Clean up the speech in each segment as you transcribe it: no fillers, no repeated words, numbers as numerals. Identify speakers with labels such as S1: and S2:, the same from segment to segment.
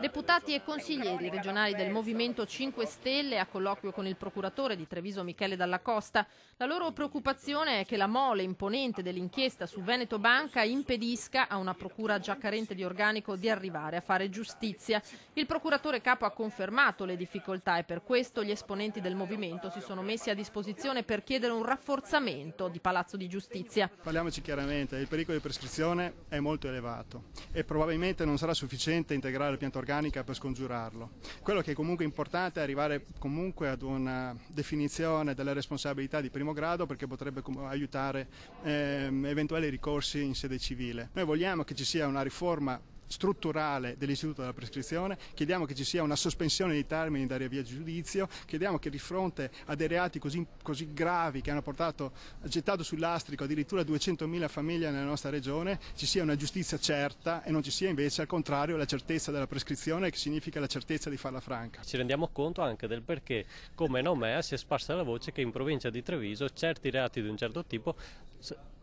S1: Deputati e consiglieri regionali del Movimento 5 Stelle a colloquio con il procuratore di Treviso Michele Dalla Costa. La loro preoccupazione è che la mole imponente dell'inchiesta su Veneto Banca impedisca a una procura già carente di organico di arrivare a fare giustizia. Il procuratore capo ha confermato le difficoltà e per questo gli esponenti del movimento si sono messi a disposizione per chiedere un rafforzamento di Palazzo di Giustizia.
S2: Parliamoci chiaramente, il pericolo di prescrizione è molto elevato e probabilmente non sarà sufficiente integrare la pianta organica per scongiurarlo. Quello che è comunque importante è arrivare comunque ad una definizione delle responsabilità di primo grado, perché potrebbe aiutare eventuali ricorsi in sede civile. Noi vogliamo che ci sia una riforma strutturale dell'istituto della prescrizione, chiediamo che ci sia una sospensione dei termini da via giudizio, chiediamo che di fronte a dei reati così gravi che hanno gettato sul lastrico addirittura 200.000 famiglie nella nostra regione, ci sia una giustizia certa e non ci sia invece al contrario la certezza della prescrizione, che significa la certezza di farla franca.
S3: Ci rendiamo conto anche del perché, come Nomea, si è sparsa la voce che in provincia di Treviso certi reati di un certo tipo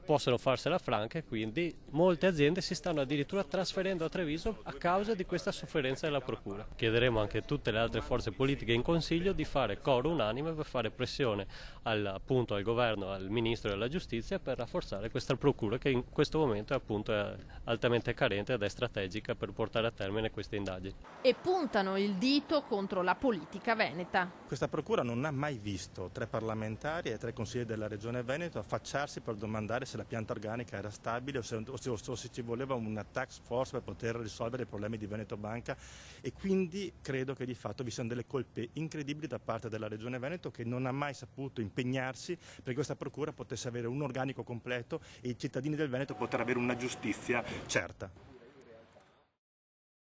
S3: possono farsela franca e quindi molte aziende si stanno addirittura trasferendo a Treviso a causa di questa sofferenza della procura. Chiederemo anche a tutte le altre forze politiche in consiglio di fare coro unanime per fare pressione appunto al governo, al ministro della giustizia per rafforzare questa procura che in questo momento è altamente carente ed è strategica per portare a termine queste indagini.
S1: E puntano il dito contro la politica veneta.
S4: Questa procura non ha mai visto 3 parlamentari e 3 consiglieri della regione Veneto affacciarsi per domandare se la pianta organica era stabile o se ci voleva una task force per poter risolvere i problemi di Veneto Banca, e quindi credo che di fatto vi siano delle colpe incredibili da parte della regione Veneto, che non ha mai saputo impegnarsi perché questa procura potesse avere un organico completo e i cittadini del Veneto poter avere una giustizia certa.